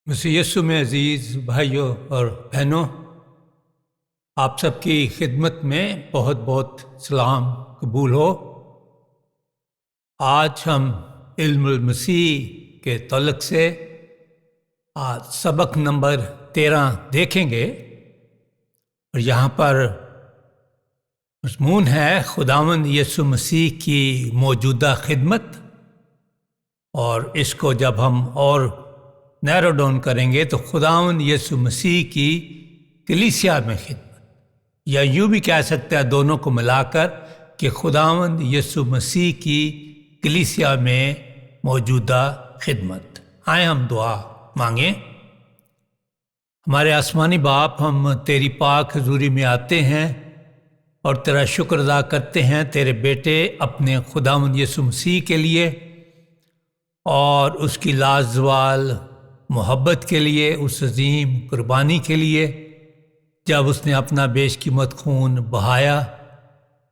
مسیح یسوع میں عزیز بھائیوں اور بہنوں، آپ سب کی خدمت میں بہت بہت سلام قبول ہو۔ آج ہم علم المسیح کے تعلق سے سبق نمبر 13 دیکھیں گے، اور یہاں پر مضمون ہے خداوند یسوع مسیح کی موجودہ خدمت، اور اس کو جب ہم اور نیرو ڈاؤن کریں گے تو خداوند یسوع مسیح کی کلیسیا میں خدمت، یا یوں بھی کہہ سکتے ہیں دونوں کو ملا کر کہ خداوند یسوع مسیح کی کلیسیا میں موجودہ خدمت۔ آئیں ہم دعا مانگیں۔ ہمارے آسمانی باپ، ہم تیری پاک حضوری میں آتے ہیں اور تیرا شکر ادا کرتے ہیں تیرے بیٹے اپنے خداوند یسوع مسیح کے لیے، اور اس کی لازوال محبت کے لیے، اس عظیم قربانی کے لیے جب اس نے اپنا بیش قیمت خون بہایا،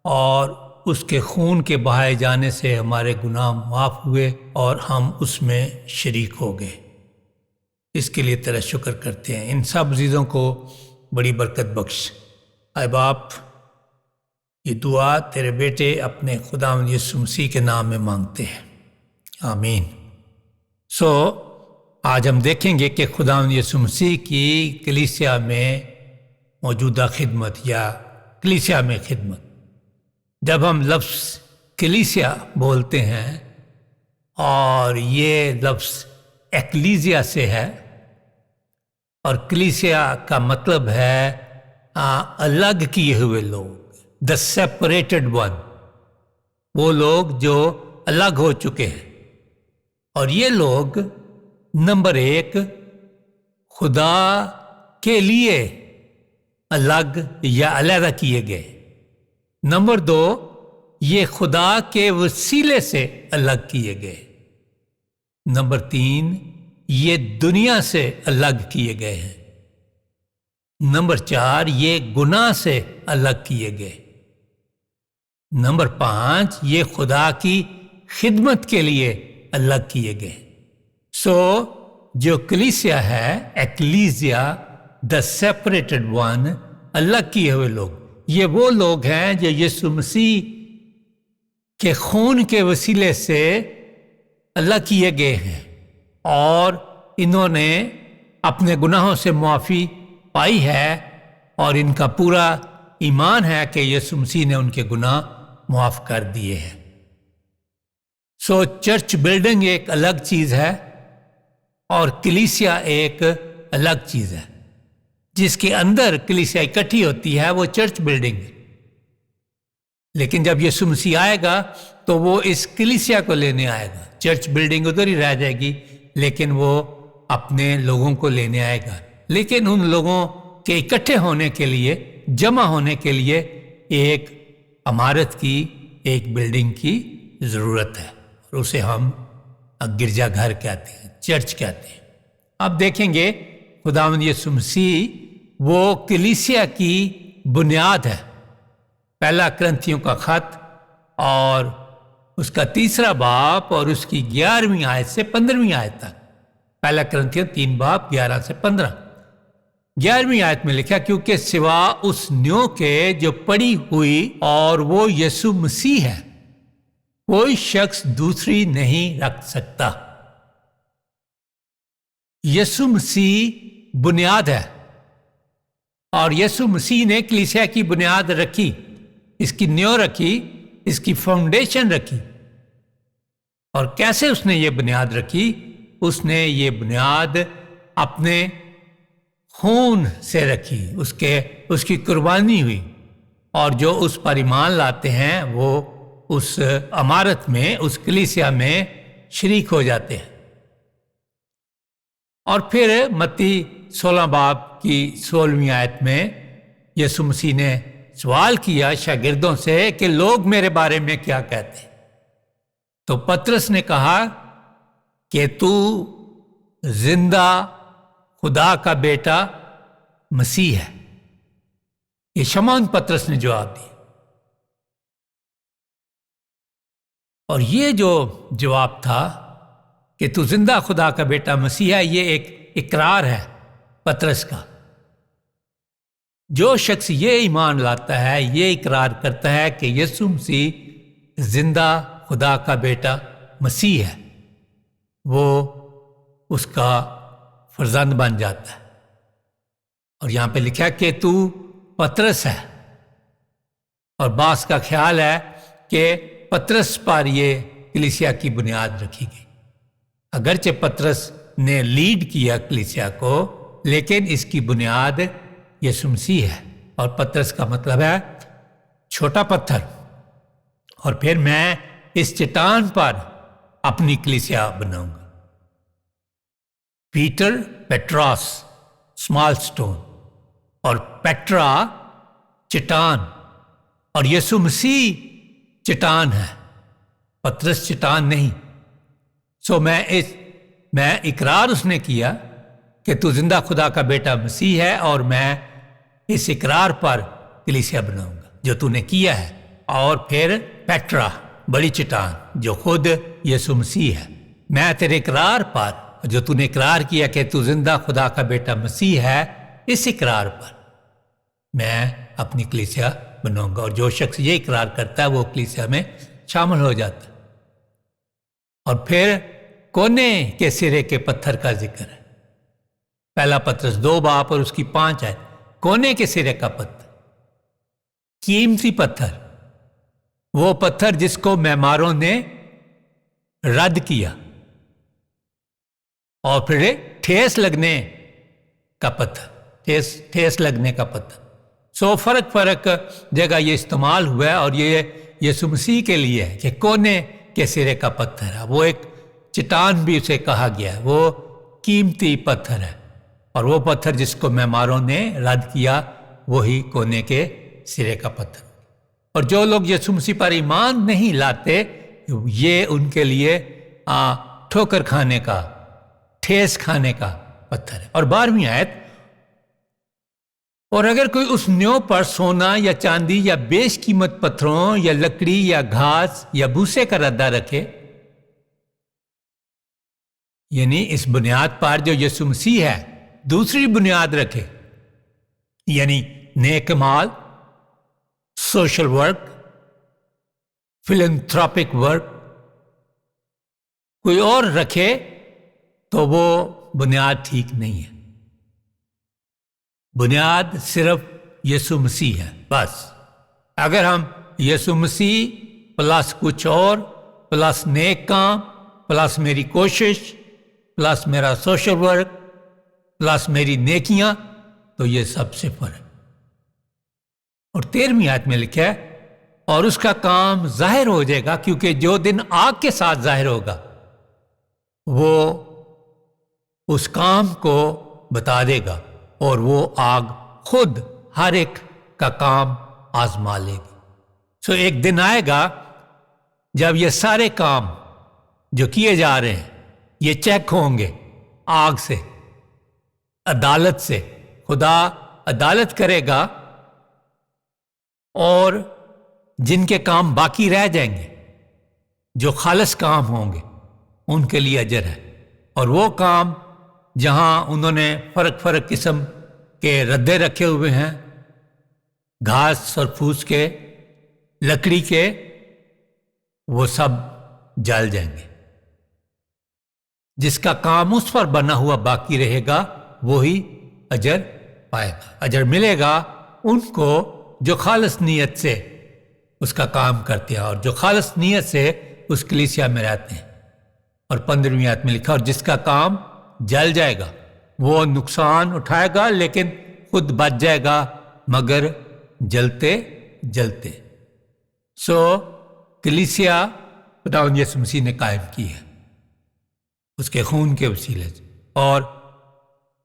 اور اس کے خون کے بہائے جانے سے ہمارے گناہ معاف ہوئے اور ہم اس میں شریک ہو گئے۔ اس کے لیے تیرا شکر کرتے ہیں۔ ان سب چیزوں کو بڑی برکت بخش۔ اے باپ، یہ دعا تیرے بیٹے اپنے خداوند یسوع مسیح کے نام میں مانگتے ہیں، آمین۔ آج ہم دیکھیں گے کہ خداوند یسوع مسیح کی کلیسیا میں موجودہ خدمت یا کلیسیا میں خدمت۔ جب ہم لفظ کلیسیا بولتے ہیں، اور یہ لفظ ایکلیزیا سے ہے، اور کلیسیا کا مطلب ہے الگ کیے ہوئے لوگ، دا سیپریٹڈ ون، وہ لوگ جو الگ ہو چکے ہیں۔ اور یہ لوگ نمبر 1 خدا کے لیے الگ یا علیحدہ کیے گئے، نمبر 2 یہ خدا کے وسیلے سے الگ کیے گئے، نمبر 3 یہ دنیا سے الگ کیے گئے ہیں، نمبر 4 یہ گناہ سے الگ کیے گئے، نمبر 5 یہ خدا کی خدمت کے لیے الگ کیے گئے۔ جو کلیسیا ہے، ایکلیزیا، دا سیپریٹڈ ون، الگ کیے ہوئے لوگ، یہ وہ لوگ ہیں جو یسوع مسیح کے خون کے وسیلے سے الگ کیے گئے ہیں، اور انہوں نے اپنے گناہوں سے معافی پائی ہے، اور ان کا پورا ایمان ہے کہ یسوع مسیح نے ان کے گناہ معاف کر دیے ہیں۔ چرچ بلڈنگ ایک الگ چیز ہے، اور کلیسیا ایک الگ چیز ہے۔ جس کے اندر کلیسیا اکٹھی ہوتی ہے وہ چرچ بلڈنگ ہے، لیکن جب یسوع مسیح آئے گا تو وہ اس کلیسیا کو لینے آئے گا۔ چرچ بلڈنگ ادھر ہی رہ جائے گی، لیکن وہ اپنے لوگوں کو لینے آئے گا۔ لیکن ان لوگوں کے اکٹھے ہونے کے لیے، جمع ہونے کے لیے ایک عمارت کی، ایک بلڈنگ کی ضرورت ہے، اور اسے ہم گرجا گھر کہتے ہیں، چرچ کہتے ہیں۔ اب دیکھیں گے خداوند یسوع مسیح وہ کلیسیا کی بنیاد ہے۔ پہلا کرنتھیوں کا خط اور اس کا 3 باب اور اس کی 11ویں آیت سے 15ویں آیت تک۔ پہلا کرنتھیوں 3 باب 11 سے 15۔ 11ویں آیت میں لکھا، کیونکہ سوا اس نیو کے جو پڑی ہوئی اور وہ یسوع مسیح ہے، کوئی شخص دوسری نہیں رکھ سکتا۔ یسوع مسیح بنیاد ہے، اور یسوع مسیح نے کلیسیا کی بنیاد رکھی، اس کی نیو رکھی، اس کی فاؤنڈیشن رکھی۔ اور کیسے اس نے یہ بنیاد رکھی؟ اس نے یہ بنیاد اپنے خون سے رکھی، اس کی قربانی ہوئی، اور جو اس پر ایمان لاتے ہیں وہ اس عمارت میں، اس کلیسیا میں شریک ہو جاتے ہیں۔ اور پھر متی 16 باب کی 16ویں آیت میں یسوع مسیح نے سوال کیا شاگردوں سے کہ لوگ میرے بارے میں کیا کہتے ہیں؟ تو پترس نے کہا کہ تو زندہ خدا کا بیٹا مسیح ہے۔ یہ شمعون پترس نے جواب دیا، اور یہ جو جواب تھا کہ تو زندہ خدا کا بیٹا مسیح ہے، یہ ایک اقرار ہے پطرس کا. جو شخص یہ ایمان لاتا ہے، یہ اقرار کرتا ہے کہ یسوع مسیح زندہ خدا کا بیٹا مسیح ہے، وہ اس کا فرزند بن جاتا ہے. اور یہاں پہ لکھا کہ تو پطرس ہے، اور بعض کا خیال ہے کہ پطرس پر یہ کلیسیا کی بنیاد رکھی گئی. اگرچہ پطرس نے لیڈ کیا کلیسیا کو، لیکن اس کی بنیاد یسوع مسیح ہے. اور پطرس کا مطلب ہے چھوٹا پتھر. اور پھر میں اس چٹان پر اپنی کلیسیا بناؤں گا. پیٹر پیٹراس اسمال سٹون، اور پیٹرا چٹان، اور یسوع مسیح چٹان ہے، پطرس چٹان نہیں. سو میں اقرار اس نے کیا کہ تو زندہ خدا کا بیٹا مسیح ہے، اور میں اس اقرار پر کلیسیا بناؤں گا جو تو نے کیا ہے. اور پھر پیٹرا بڑی چٹان جو خود یسوع مسیح ہے. میں تیرے اقرار پر جو تو نے اقرار کیا کہ تو زندہ خدا کا بیٹا مسیح ہے، اس اقرار پر میں اپنی کلیسیا بناؤں گا. اور جو شخص یہ اقرار کرتا ہے وہ کلیسیا میں شامل ہو جاتا ہے. اور پھر کونے کے سرے کے پتھر کا ذکر ہے. پہلا پطرس 2 باب اور اس کی 5 ہے. کونے کے سرے کا پتھر، قیمتی پتھر، وہ پتھر جس کو معماروں نے رد کیا، اور پھر ٹھیس لگنے کا پتھر، ٹھیس لگنے کا پتھر. سو فرق جگہ یہ استعمال ہوا ہے، اور یہ یسوع مسیح کے لیے ہے کہ کونے کے سرے کا پتھر ہے. وہ ایک چٹان بھی اسے کہا گیا ہے، وہ قیمتی پتھر ہے. اور وہ پتھر جس کو معماروں نے رد کیا وہی کونے کے سرے کا پتھر. اور جو لوگ یسوع مسیح پر ایمان نہیں لاتے، یہ ان کے لیے ٹھوکر کھانے کا، ٹھیس کھانے کا پتھر ہے. اور 12ویں آیت، اور اگر کوئی اس نیو پر سونا یا چاندی یا بیش قیمت پتھروں یا لکڑی یا گھاس یا بھوسے کا ردہ رکھے، یعنی اس بنیاد پر جو یسوع مسیح ہے دوسری بنیاد رکھے، یعنی نیک مال، سوشل ورک، فلنتھراپک ورک، کوئی اور رکھے، تو وہ بنیاد ٹھیک نہیں ہے. بنیاد صرف یسوع مسیح ہے بس. اگر ہم یسوع مسیح پلس کچھ اور، پلس نیک کام، پلس میری کوشش، پلس میرا سوشل ورک، پلس میری نیکیاں، تو یہ سب صفر ہے. اور 13ویں آیت میں لکھا ہے، اور اس کا کام ظاہر ہو جائے گا، کیونکہ جو دن آگ کے ساتھ ظاہر ہوگا وہ اس کام کو بتا دے گا، اور وہ آگ خود ہر ایک کا کام آزما لے گی. سو ایک دن آئے گا جب یہ سارے کام جو کیے جا رہے ہیں یہ چیک ہوں گے آگ سے، عدالت سے. خدا عدالت کرے گا، اور جن کے کام باقی رہ جائیں گے، جو خالص کام ہوں گے، ان کے لیے اجر ہے. اور وہ کام جہاں انہوں نے فرق قسم کے ردے رکھے ہوئے ہیں، گھاس اور پھوس کے، لکڑی کے، وہ سب جل جائیں گے. جس کا کام اس پر بنا ہوا باقی رہے گا وہی اجر پائے گا. اجر ملے گا ان کو جو خالص نیت سے اس کا کام کرتے ہیں، اور جو خالص نیت سے اس کلیسیا میں رہتے ہیں. اور 15ویں آیت میں لکھا، اور جس کا کام جل جائے گا وہ نقصان اٹھائے گا، لیکن خود بچ جائے گا مگر جلتے جلتے. سو کلیسیا خداوند یسوع مسیح نے قائم کی ہے اس کے خون کے وسیلے سے، اور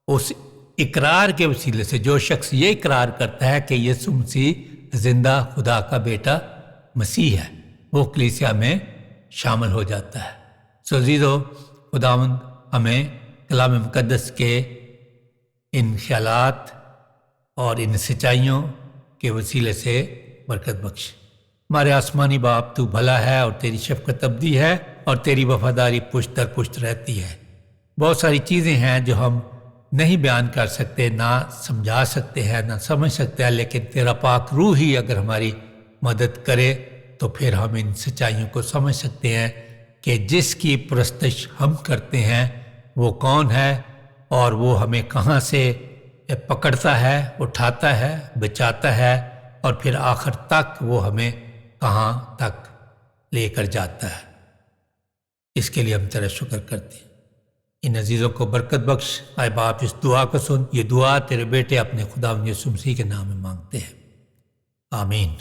اس اقرار کے وسیلے سے. جو شخص یہ اقرار کرتا ہے کہ یسوع مسیح زندہ خدا کا بیٹا مسیح ہے، وہ کلیسیا میں شامل ہو جاتا ہے. سو عزیزو، خداوند ہمیں کلام مقدس کے ان خیالات اور ان سچائیوں کے وسیلے سے برکت بخش. ہمارے آسمانی باپ، تو بھلا ہے اور تیری شفقت ابدی ہے، اور تیری وفاداری پشت در پشت رہتی ہے. بہت ساری چیزیں ہیں جو ہم نہیں بیان کر سکتے، نہ سمجھا سکتے ہیں، نہ سمجھ سکتے ہیں، لیکن تیرا پاک روح ہی اگر ہماری مدد کرے تو پھر ہم ان سچائیوں کو سمجھ سکتے ہیں کہ جس کی پرستش ہم کرتے ہیں وہ کون ہے، اور وہ ہمیں کہاں سے پکڑتا ہے، اٹھاتا ہے، بچاتا ہے، اور پھر آخر تک وہ ہمیں کہاں تک لے کر جاتا ہے۔ اس کے لیے ہم تیرا شکر کرتے ہیں۔ ان عزیزوں کو برکت بخش۔ اے باپ اس دعا کو سن، یہ دعا تیرے بیٹے اپنے خداوند یسوع مسیح کے نام میں مانگتے ہیں، آمین۔